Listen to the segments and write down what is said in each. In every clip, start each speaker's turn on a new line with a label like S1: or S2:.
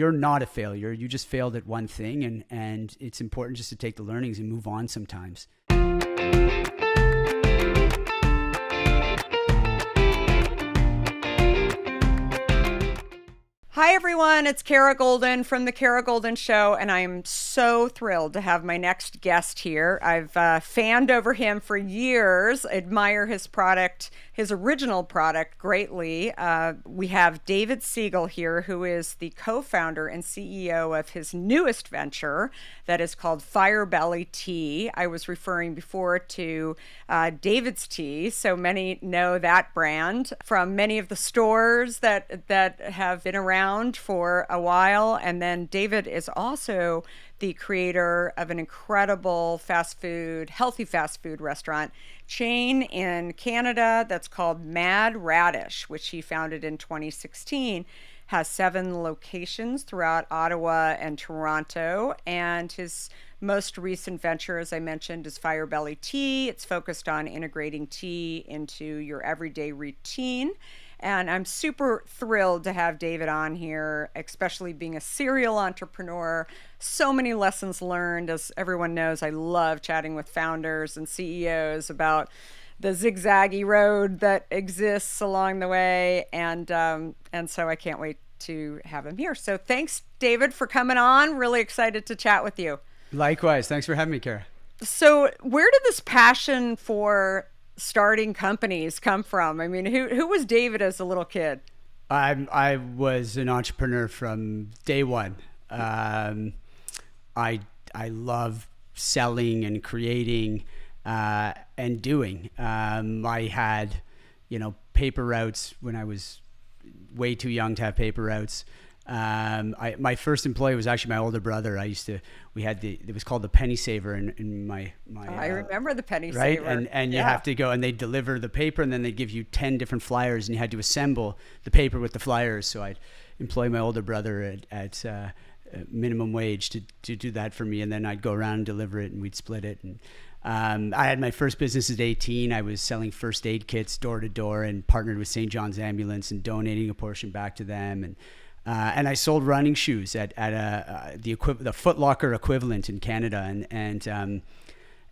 S1: you're not a failure. You just failed at one thing, and it's important just to take the learnings and move on sometimes.
S2: Hi, everyone. It's Kara Goldin from The Kara Goldin Show, and I'm so thrilled to have my next guest here. I've fanned over him for years, admire his product, his original product greatly. We have David Segal here, who is the co-founder and CEO of his newest venture that is called Firebelly Tea. I was referring before to David's Tea, so many know that brand from many of the stores that have been around for a while. And then David is also the creator of an incredible healthy fast food restaurant chain in Canada that's called Mad Radish, which he founded in 2016. Has 7 locations throughout Ottawa and Toronto. And his most recent venture, as I mentioned, is Firebelly Tea. It's focused on integrating tea into your everyday routine. And I'm super thrilled to have David on here, especially being a serial entrepreneur. So many lessons learned. As everyone knows, I love chatting with founders and CEOs about the zigzaggy road that exists along the way. And so I can't wait to have him here. So thanks, David, for coming on. Really excited to chat with you.
S1: Likewise. Thanks for having me, Kara.
S2: So where did this passion for starting companies come from? I mean, who was David as a little kid?
S1: I was an entrepreneur from day one. I love selling and creating and doing. I had, paper routes when I was way too young to have paper routes. My first employee was actually my older brother. It was called the penny saver in my
S2: I remember the penny
S1: right?
S2: saver.
S1: And you have to go and they deliver the paper and then they give you 10 different flyers and you had to assemble the paper with the flyers. So I'd employ my older brother at minimum wage to do that for me. And then I'd go around and deliver it and we'd split it. And I had my first business at 18. I was selling first aid kits door to door and partnered with St. John's Ambulance and donating a portion back to them. And I sold running shoes at the Foot Locker equivalent in Canada, and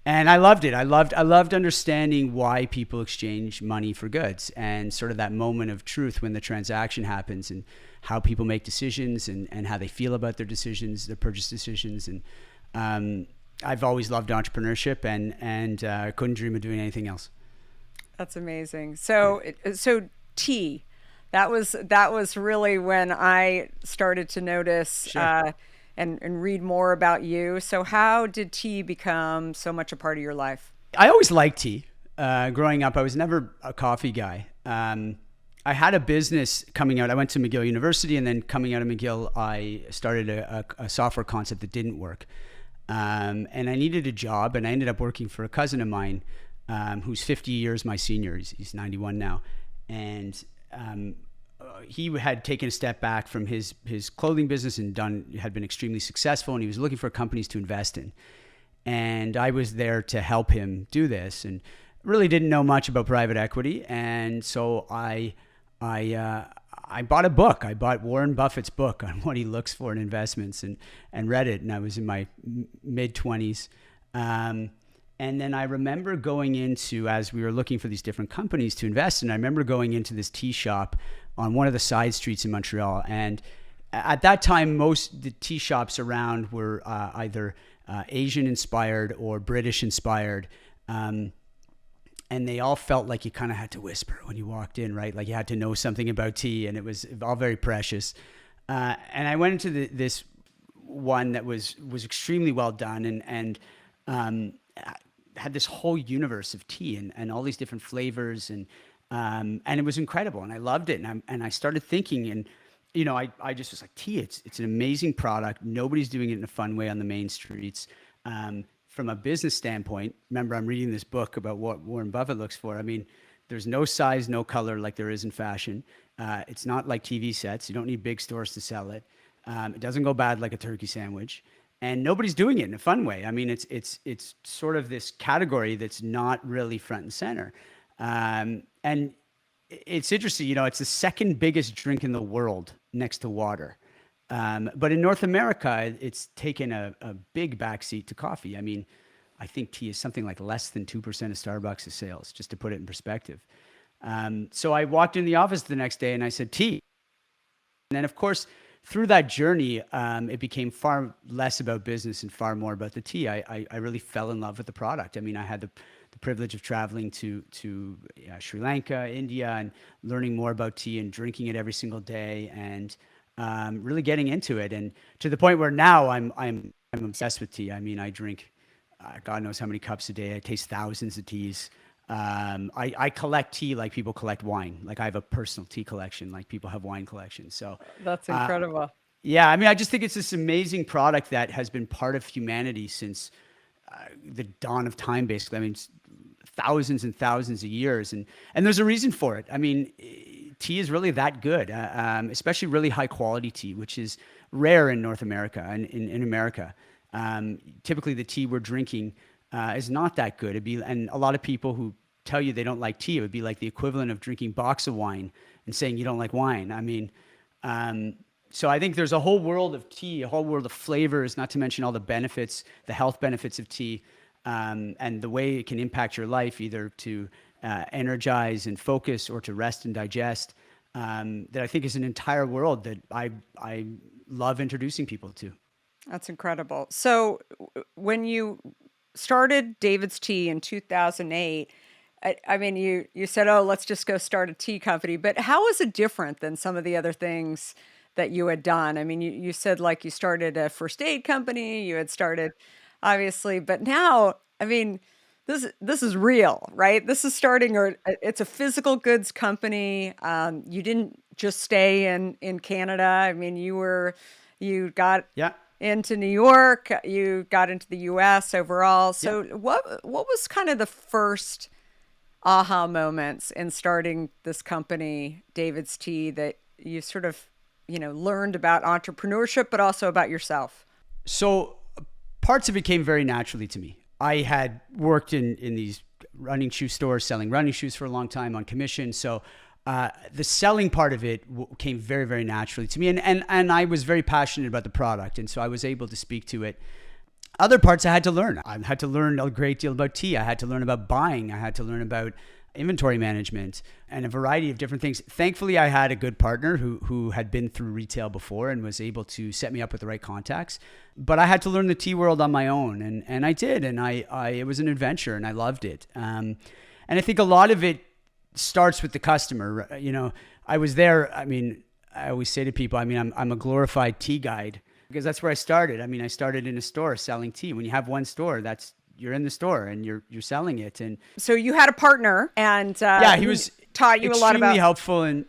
S1: I loved it. I loved understanding why people exchange money for goods, and sort of that moment of truth when the transaction happens, and how people make decisions, and how they feel about their decisions, their purchase decisions, and I've always loved entrepreneurship, and couldn't dream of doing anything else.
S2: That's amazing. So tea. That was really when I started to notice
S1: Sure.
S2: and read more about you. So how did tea become so much a part of your life?
S1: I always liked tea. Growing up, I was never a coffee guy. I had a business coming out. I went to McGill University, and then coming out of McGill, I started a software concept that didn't work. And I needed a job, and I ended up working for a cousin of mine who's 50 years my senior. He's 91 now. And he had taken a step back from his clothing business and had been extremely successful, and he was looking for companies to invest in. And I was there to help him do this, and really didn't know much about private equity. And so I bought a book. I bought Warren Buffett's book on what he looks for in investments, and read it. And I was in my mid-20s. And then I remember going into, as we were looking for these different companies to invest in, I remember going into this tea shop on one of the side streets in Montreal. And at that time, most the tea shops around were either Asian inspired or British inspired. And they all felt like you kind of had to whisper when you walked in, right? Like you had to know something about tea, and it was all very precious. And I went into this one that was extremely well done, and had this whole universe of tea and all these different flavors, and it was incredible, and I loved it. And I started thinking, and I just was like, tea, it's an amazing product. Nobody's doing it in a fun way on the main streets. From a business standpoint, remember, I'm reading this book about what Warren Buffett looks for. I mean, there's no size, no color like there is in fashion. It's not like TV sets. You don't need big stores to sell it. It doesn't go bad like a turkey sandwich. And nobody's doing it in a fun way. I mean, it's sort of this category that's not really front and center. And it's interesting, it's the second biggest drink in the world next to water. But in North America, it's taken a big backseat to coffee. I mean, I think tea is something like less than 2% of Starbucks' sales, just to put it in perspective. So I walked in the office the next day and I said, tea. And then, of course, through that journey, it became far less about business and far more about the tea. I really fell in love with the product. I mean, I had the privilege of traveling to Sri Lanka, India, and learning more about tea and drinking it every single day, and really getting into it. And to the point where now I'm obsessed with tea. I mean, I drink God knows how many cups a day. I taste thousands of teas. I collect tea like people collect wine. Like I have a personal tea collection, like people have wine collections. So
S2: That's incredible.
S1: yeah, I mean, I just think it's this amazing product that has been part of humanity since the dawn of time, basically. I mean, thousands and thousands of years, and there's a reason for it. I mean, tea is really that good, especially really high quality tea, which is rare in North America and in America. Typically, the tea we're drinking is not that good. And a lot of people who tell you they don't like tea, it would be like the equivalent of drinking box of wine and saying you don't like wine. I mean, so I think there's a whole world of tea, a whole world of flavors, not to mention all the benefits, the health benefits of tea, and the way it can impact your life, either to energize and focus or to rest and digest. That I think is an entire world that I love introducing people to.
S2: That's incredible. So when you started David's Tea in 2008, I mean, you said, oh, let's just go start a tea company. But how is it different than some of the other things that you had done? I mean, you said like you started a first aid company, you had started, obviously, but now, I mean, this is real, right? This is starting, or it's a physical goods company. You didn't just stay in Canada. I mean, you got into New York, you got into the US overall. So what was kind of the first aha moments in starting this company, David's Tea, that you sort of, learned about entrepreneurship, but also about yourself?
S1: So parts of it came very naturally to me. I had worked in these running shoe stores, selling running shoes for a long time on commission. So the selling part of it came very, very naturally to me. And I was very passionate about the product. And so I was able to speak to it. Other parts I had to learn. I had to learn a great deal about tea. I had to learn about buying. I had to learn about inventory management and a variety of different things. Thankfully, I had a good partner who had been through retail before and was able to set me up with the right contacts. But I had to learn the tea world on my own, and I did. And it was an adventure, and I loved it. And I think a lot of it starts with the customer. I was there. I mean, I always say to people, I mean, I'm a glorified tea guide, because that's where I started. I mean, I started in a store selling tea. When you have one store, you're in the store and you're selling it. And
S2: so you had a partner, and
S1: he was
S2: taught you a lot about
S1: extremely helpful, and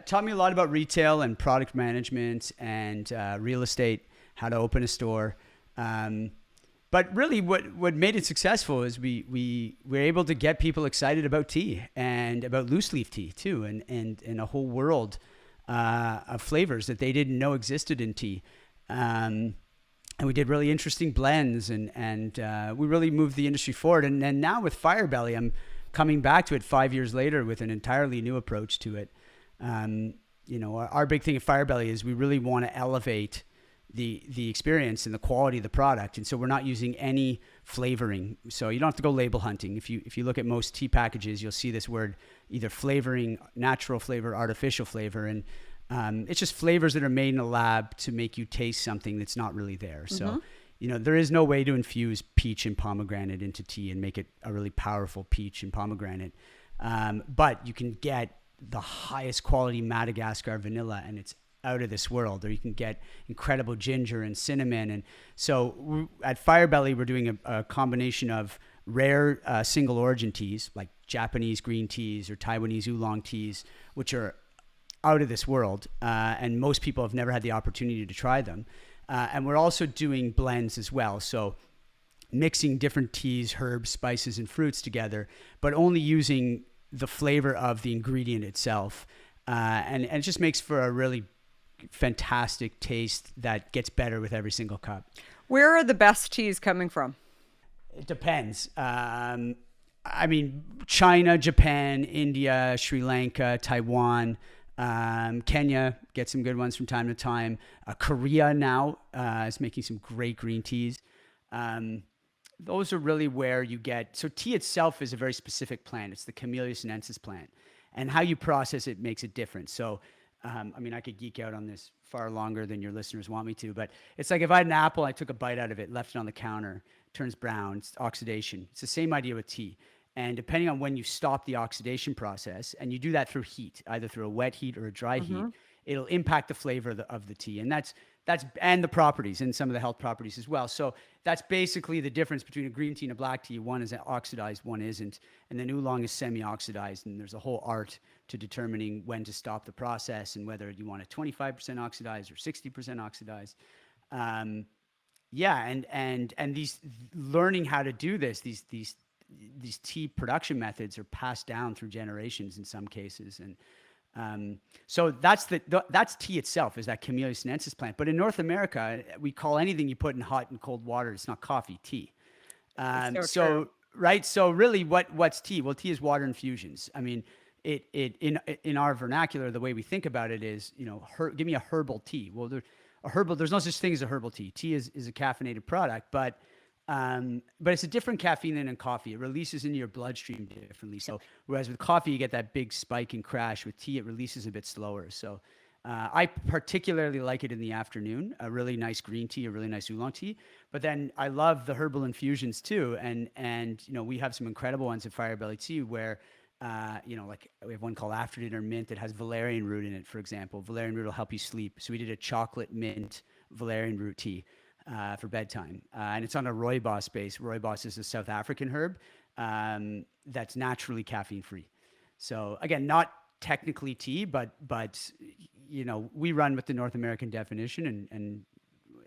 S1: taught me a lot about retail and product management and real estate, how to open a store. But really, what made it successful is we were able to get people excited about tea and about loose leaf tea too, and a whole world of flavors that they didn't know existed in tea. And we did really interesting blends, and we really moved the industry forward. And now with Firebelly, I'm coming back to it 5 years later with an entirely new approach to it. Our big thing at Firebelly is we really want to elevate the experience and the quality of the product. And so we're not using any flavoring. So you don't have to go label hunting. If you look at most tea packages, you'll see this word, either flavoring, natural flavor, artificial flavor. And it's just flavors that are made in a lab to make you taste something that's not really there. So, there is no way to infuse peach and pomegranate into tea and make it a really powerful peach and pomegranate. But you can get the highest quality Madagascar vanilla, and it's out of this world. Or you can get incredible ginger and cinnamon. And so at Firebelly, we're doing a combination of rare single origin teas, like Japanese green teas or Taiwanese oolong teas, which are out of this world, and most people have never had the opportunity to try them. And we're also doing blends as well, so mixing different teas, herbs, spices, and fruits together, but only using the flavor of the ingredient itself. And it just makes for a really fantastic taste that gets better with every single cup.
S2: Where are the best teas coming from?
S1: It depends. I mean, China, Japan, India, Sri Lanka, Taiwan. Kenya gets some good ones from time to time. Korea now is making some great green teas. Those are really where you get, so tea itself is a very specific plant. It's the Camellia sinensis plant. And how you process it makes a difference. So, I mean, I could geek out on this far longer than your listeners want me to, but it's like if I had an apple, I took a bite out of it, left it on the counter, turns brown, it's oxidation. It's the same idea with tea. And depending on when you stop the oxidation process, and you do that through heat, either through a wet heat or a dry heat, it'll impact the flavor of the tea. And that's and the properties and some of the health properties as well. So that's basically the difference between a green tea and a black tea. One is oxidized, one isn't. And then oolong is semi-oxidized. And there's a whole art to determining when to stop the process and whether you want it 25% oxidized or 60% oxidized. Yeah, and these learning how to do this, these tea production methods are passed down through generations in some cases. And so that's tea itself, is that Camellia sinensis plant. But in North America, we call anything you put in hot and cold water, it's not coffee, tea. So right. So really what's tea? Well, tea is water infusions. I mean, it in our vernacular, the way we think about it is, give me a herbal tea. Well, there's no such thing as a herbal tea. Tea is a caffeinated product, but it's a different caffeine than in coffee. It releases into your bloodstream differently. So whereas with coffee, you get that big spike and crash, with tea, it releases a bit slower. So I particularly like it in the afternoon, a really nice green tea, a really nice oolong tea. But then I love the herbal infusions too. And we have some incredible ones at Firebelly Tea where, like we have one called After Dinner Mint that has valerian root in it, for example. Valerian root will help you sleep. So we did a chocolate mint valerian root tea for bedtime. And it's on a rooibos base. Rooibos is a South African herb that's naturally caffeine free. So again, not technically tea, but we run with the North American definition, and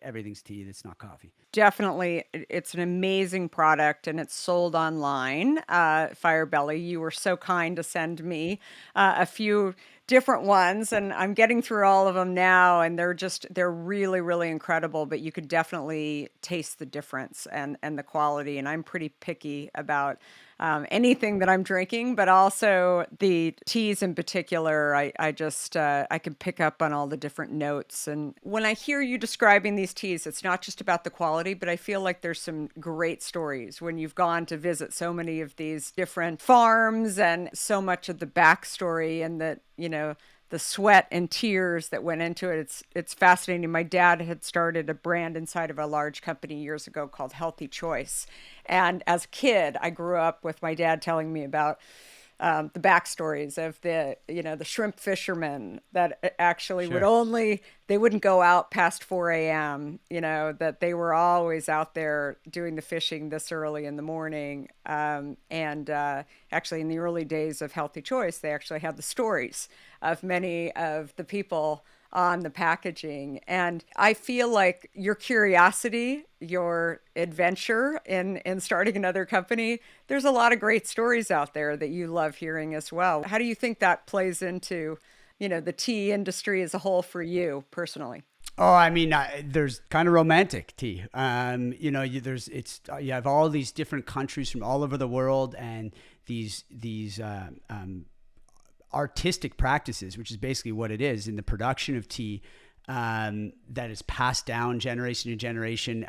S1: everything's tea that's not coffee.
S2: Definitely. It's an amazing product, and it's sold online. Firebelly, you were so kind to send me a few different ones, and I'm getting through all of them now, and they're really, really incredible, but you could definitely taste the difference and the quality. And I'm pretty picky about anything that I'm drinking, but also the teas in particular. I can pick up on all the different notes. And when I hear you describing these teas, it's not just about the quality, but I feel like there's some great stories when you've gone to visit so many of these different farms, and so much of the backstory, and that, the sweat and tears that went into it. It's fascinating. My dad had started a brand inside of a large company years ago called Healthy Choice. And as a kid, I grew up with my dad telling me about the backstories of the shrimp fishermen that actually they wouldn't go out past 4 a.m., that they were always out there doing the fishing this early in the morning. Actually in the early days of Healthy Choice, they actually had the stories of many of the people on the packaging. And I feel like your curiosity, your adventure in starting another company, there's a lot of great stories out there that you love hearing as well. How do you think that plays into, the tea industry as a whole for you personally?
S1: Oh, I mean, there's kind of romantic tea. You have all these different countries from all over the world, and these artistic practices, which is basically what it is in the production of tea, that is passed down generation to generation.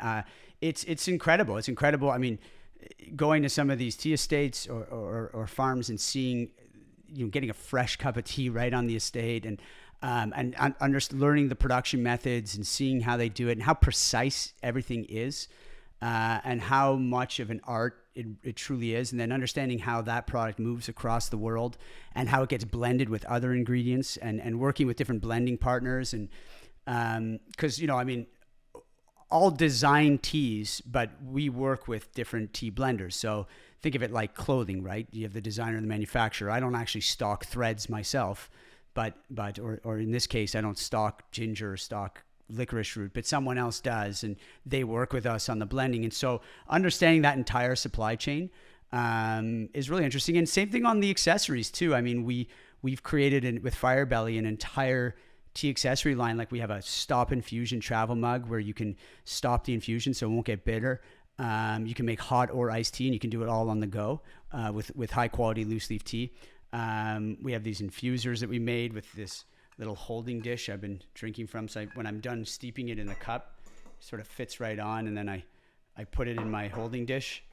S1: It's incredible. It's incredible. I mean, going to some of these tea estates or farms and seeing, getting a fresh cup of tea right on the estate, and learning the production methods and seeing how they do it and how precise everything is, and how much of an art it truly is. And then understanding how that product moves across the world and how it gets blended with other ingredients, and working with different blending partners. And because, all design teas, but we work with different tea blenders. So think of it like clothing, right? You have the designer and the manufacturer. I don't actually stock threads myself, but in this case, I don't stock ginger or stock licorice root, but someone else does, and they work with us on the blending. And so understanding that entire supply chain is really interesting. And same thing on the accessories too. I mean, we've created with Firebelly an entire tea accessory line. Like we have a stop infusion travel mug where you can stop the infusion so it won't get bitter. You can make hot or iced tea, and you can do it all on the go with high quality loose leaf tea. We have these infusers that we made with this little holding dish I've been drinking from. So when I'm done steeping it in the cup, it sort of fits right on, and then I put it in my holding dish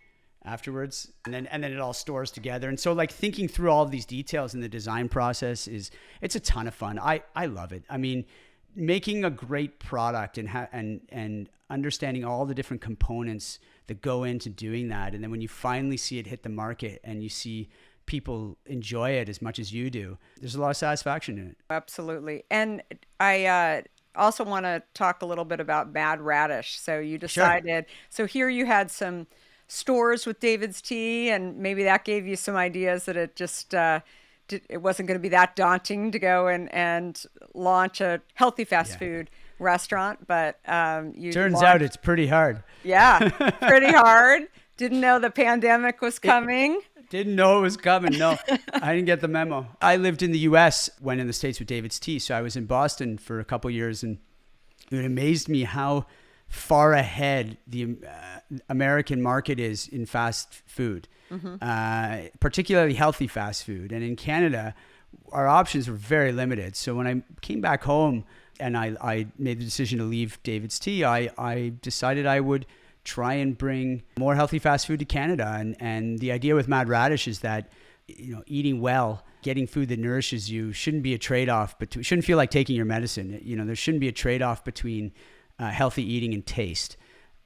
S1: afterwards, and then it all stores together. And so like thinking through all of these details in the design process it's a ton of fun. I love it. I mean, making a great product and understanding all the different components that go into doing that, and then when you finally see it hit the market and you see people enjoy it as much as you do, there's a lot of satisfaction in it.
S2: Absolutely. And I also want to talk a little bit about Mad Radish. So you decided, so here you had some stores with David's Tea, and maybe that gave you some ideas that it just it wasn't going to be that daunting to go and launch a healthy fast food restaurant. But you
S1: turns out it's pretty hard.
S2: Yeah, pretty hard. Didn't know the pandemic was coming.
S1: Didn't know it was coming. No, I didn't get the memo. I lived in the U.S. when in the States with David's Tea. So I was in Boston for a couple of years, and it amazed me how far ahead the American market is in fast food, particularly healthy fast food. And in Canada, our options were very limited. So when I came back home and I made the decision to leave David's Tea, I decided I would try and bring more healthy fast food to Canada. And the idea with Mad Radish is that, you know, eating well, getting food that nourishes you shouldn't be a trade-off, but shouldn't feel like taking your medicine. You know, there shouldn't be a trade-off between healthy eating and taste.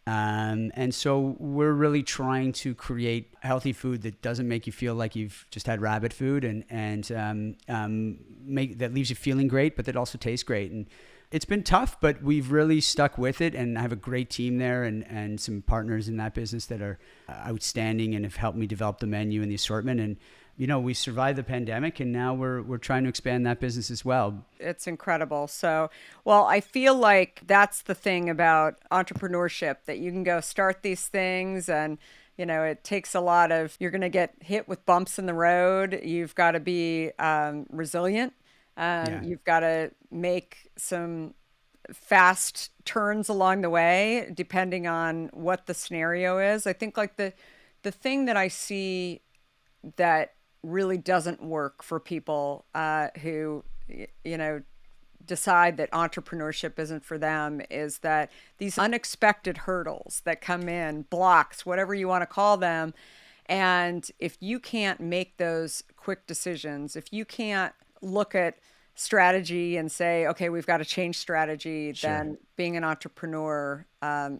S1: And so we're really trying to create healthy food that doesn't make you feel like you've just had rabbit food, and make that leaves you feeling great, but that also tastes great. And it's been tough, but we've really stuck with it, and I have a great team there and some partners in that business that are outstanding and have helped me develop the menu and the assortment. And you know, we survived the pandemic, and now we're trying to expand that business as well.
S2: It's incredible. So, well, I feel like that's the thing about entrepreneurship, that you can go start these things, and you know, it takes a lot of, you're going to get hit with bumps in the road. You've got to be resilient. You've got to make some fast turns along the way, depending on what the scenario is. I think like the thing that I see that really doesn't work for people who, you know, decide that entrepreneurship isn't for them is that these unexpected hurdles that come in, blocks, whatever you want to call them. And if you can't make those quick decisions, if you can't look at strategy and say, okay, we've got to change strategy, then being an entrepreneur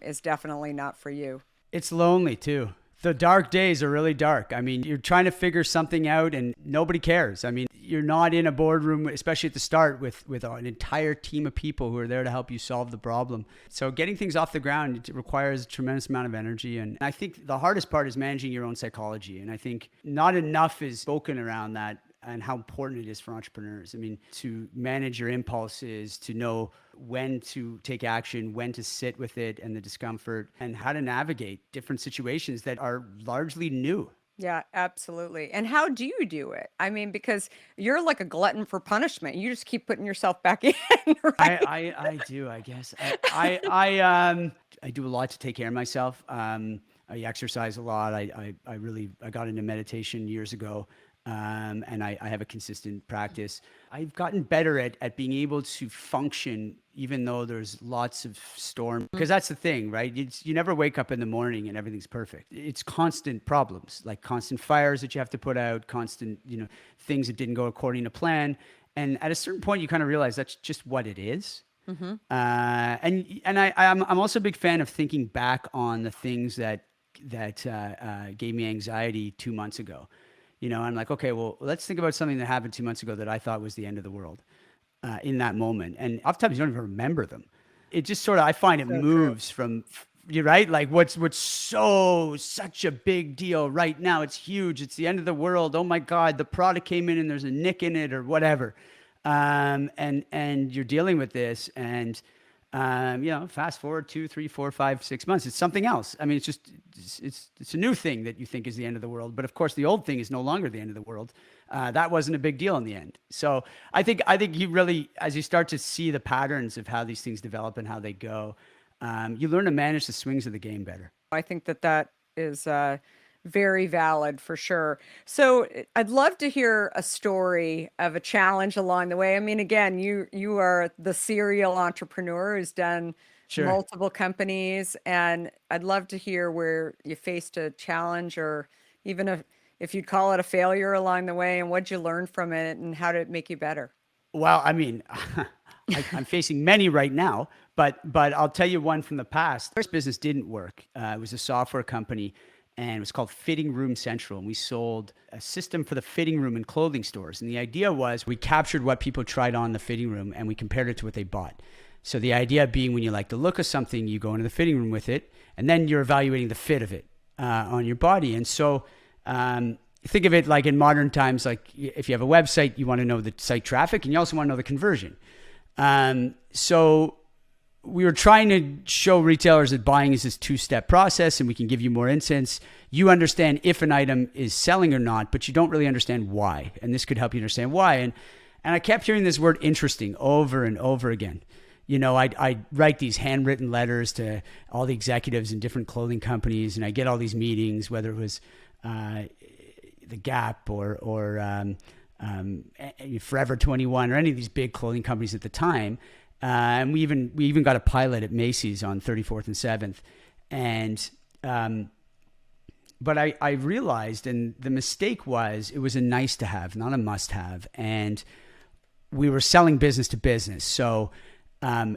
S2: is definitely not for you.
S1: It's lonely too. The dark days are really dark. I mean, you're trying to figure something out and nobody cares. I mean, you're not in a boardroom, especially at the start, with an entire team of people who are there to help you solve the problem. So getting things off the ground, it requires a tremendous amount of energy. And I think the hardest part is managing your own psychology. And I think not enough is spoken around that and how important it is for entrepreneurs. I mean, to manage your impulses, to know when to take action, when to sit with it and the discomfort, and how to navigate different situations that are largely new.
S2: Yeah, absolutely. And how do you do it? I mean, because you're like a glutton for punishment. You just keep putting yourself back in, right?
S1: I do, I guess. I do a lot to take care of myself. I exercise a lot. I got into meditation years ago. And I have a consistent practice. I've gotten better at being able to function even though there's lots of storm, because that's the thing, right? You never wake up in the morning and everything's perfect. It's constant problems, like constant fires that you have to put out, constant, you know, things that didn't go according to plan. And at a certain point, you kind of realize that's just what it is. I'm also a big fan of thinking back on the things that gave me anxiety 2 months ago. You know, I'm like, okay, well, let's think about something that happened 2 months ago that I thought was the end of the world in that moment. And oftentimes you don't even remember them. It just sort of, I find it moves from, you're right. Like what's such a big deal right now. It's huge. It's the end of the world. Oh my God, the product came in and there's a nick in it or whatever. And you're dealing with this, and you know, fast forward 2, 3, 4, 5, 6 months, it's something else. I mean, it's a new thing that you think is the end of the world. But of course, the old thing is no longer the end of the world. That wasn't a big deal in the end. So I think you really, as you start to see the patterns of how these things develop and how they go, you learn to manage the swings of the game better.
S2: I think that is Very valid for sure. So I'd love to hear a story of a challenge along the way. I mean, again, you are the serial entrepreneur who's done
S1: Sure.
S2: multiple companies, and I'd love to hear where you faced a challenge or even if you'd call it a failure along the way, and what'd you learn from it and how did it make you better?
S1: Well, I mean, I'm facing many right now, but I'll tell you one from the past. First business didn't work. It was a software company, and it was called Fitting Room Central. And we sold a system for the fitting room in clothing stores. And the idea was we captured what people tried on in the fitting room and we compared it to what they bought. So the idea being when you like the look of something, you go into the fitting room with it, and then you're evaluating the fit of it on your body. And so think of it like in modern times, like if you have a website, you want to know the site traffic and you also want to know the conversion. So we were trying to show retailers that buying is this two-step process and we can give you more insights. You understand if an item is selling or not, but you don't really understand why. And this could help you understand why. And I kept hearing this word interesting over and over again. You know, I'd write these handwritten letters to all the executives in different clothing companies, and I get all these meetings, whether it was the Gap or Forever 21 or any of these big clothing companies at the time. And we even got a pilot at Macy's on 34th and 7th. And but I realized, and the mistake was, it was a nice to have, not a must have. And we were selling business to business. So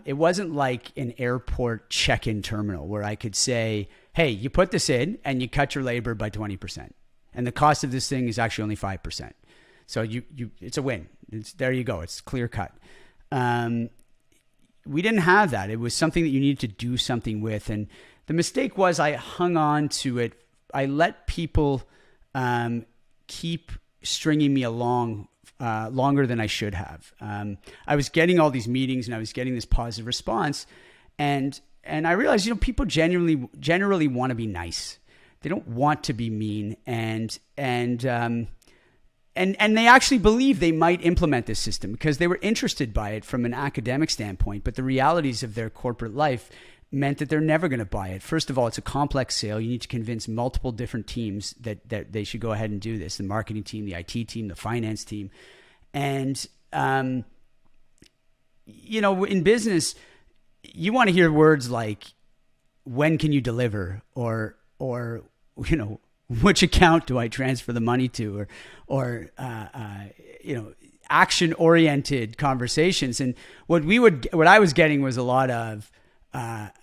S1: it wasn't like an airport check-in terminal where I could say, hey, you put this in and you cut your labor by 20%. And the cost of this thing is actually only 5%. So it's a win. There you go. It's clear cut. We didn't have that. It was something that you needed to do something with. And the mistake was I hung on to it. I let people keep stringing me along longer than I should have. I was getting all these meetings and I was getting this positive response. And I realized, you know, people generally want to be nice. They don't want to be mean. And they actually believe they might implement this system because they were interested by it from an academic standpoint. But the realities of their corporate life meant that they're never going to buy it. First of all, it's a complex sale. You need to convince multiple different teams that they should go ahead and do this. The marketing team, the IT team, the finance team. And, you know, in business, you want to hear words like, when can you deliver? Or, you know, which account do I transfer the money to? Or you know, action-oriented conversations. And what I was getting was a lot of,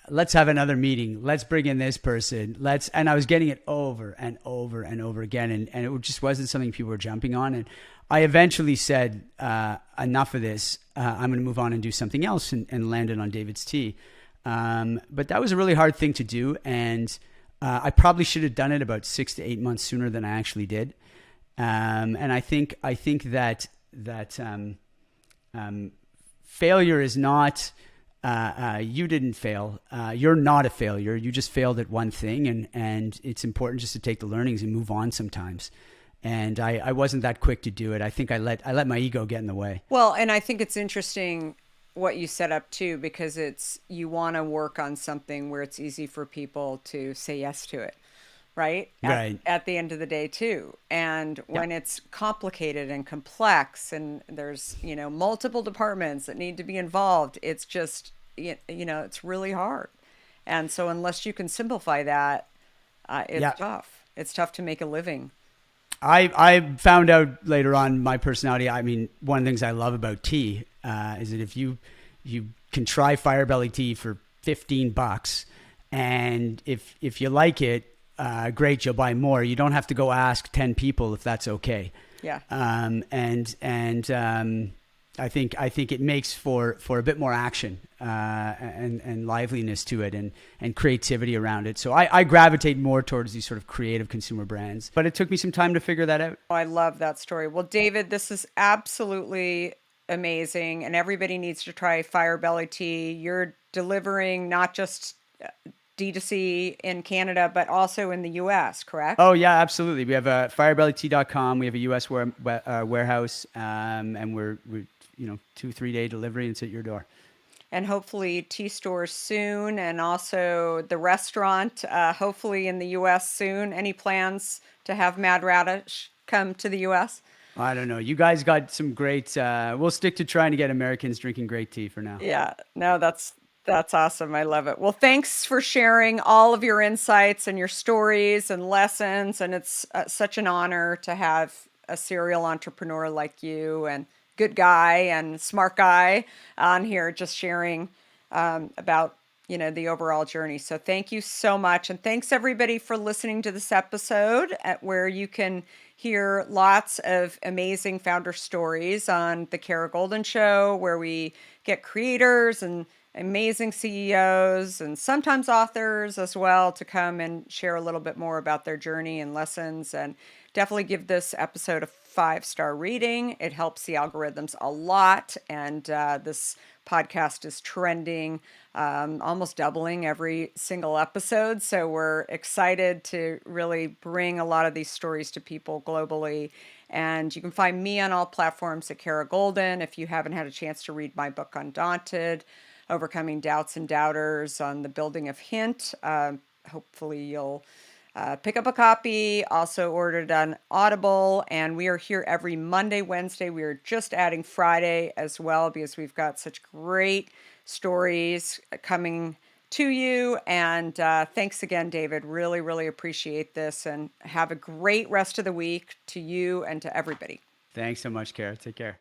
S1: let's have another meeting. Let's bring in this person. And I was getting it over and over and over again. And it just wasn't something people were jumping on. And I eventually said, enough of this. I'm going to move on and do something else and landed on David's Tea. But that was a really hard thing to do. And I probably should have done it about 6 to 8 months sooner than I actually did. And I think that failure is not, you didn't fail. You're not a failure. You just failed at one thing. And it's important just to take the learnings and move on sometimes. And I wasn't that quick to do it. I think I let my ego get in the way.
S2: Well, and I think it's interesting what you set up too, because you want to work on something where it's easy for people to say yes to it. Right? At the end of the day too. And when it's complicated and complex and there's, you know, multiple departments that need to be involved, it's just, you know, it's really hard. And so unless you can simplify that, it's tough. It's tough to make a living.
S1: I found out later on my personality. I mean, one of the things I love about tea is that if you can try Firebelly Tea for $15, and if you like it, great, you'll buy more. You don't have to go ask 10 people if that's okay.
S2: Yeah.
S1: I think it makes for a bit more action and liveliness to it and creativity around it. So I gravitate more towards these sort of creative consumer brands. But it took me some time to figure that out.
S2: I love that story. Well, David, this is absolutely amazing, and everybody needs to try Firebelly Tea. You're delivering not just D2C in Canada, but also in the US, correct?
S1: Oh, yeah, absolutely. We have firebellytea.com. We have a US warehouse, and we're 2-3 day delivery, and it's at your door.
S2: and hopefully tea stores soon, and also the restaurant, hopefully in the U.S. soon. Any plans to have Mad Radish come to the U.S.?
S1: I don't know. You guys got some great. We'll stick to trying to get Americans drinking great tea for now.
S2: Yeah, no, that's awesome. I love it. Well, thanks for sharing all of your insights and your stories and lessons. And it's such an honor to have a serial entrepreneur like you, and good guy and smart guy on here, just sharing about the overall journey. So thank you so much, and thanks everybody for listening to this episode, where you can hear lots of amazing founder stories on the Kara Goldin Show, where we get creators and amazing CEOs and sometimes authors as well to come and share a little bit more about their journey and lessons. And definitely give this episode a 5-star rating. It helps the algorithms a lot. And this podcast is trending, almost doubling every single episode. So we're excited to really bring a lot of these stories to people globally. And you can find me on all platforms at Kara Goldin. If you haven't had a chance to read my book, Undaunted, Overcoming Doubts and Doubters on the Building of Hint, hopefully you'll pick up a copy. Also ordered on Audible. And we are here every Monday, Wednesday. We are just adding Friday as well, because we've got such great stories coming to you. And thanks again, David. Really, really appreciate this. And have a great rest of the week to you and to everybody.
S1: Thanks so much, Kara. Take care.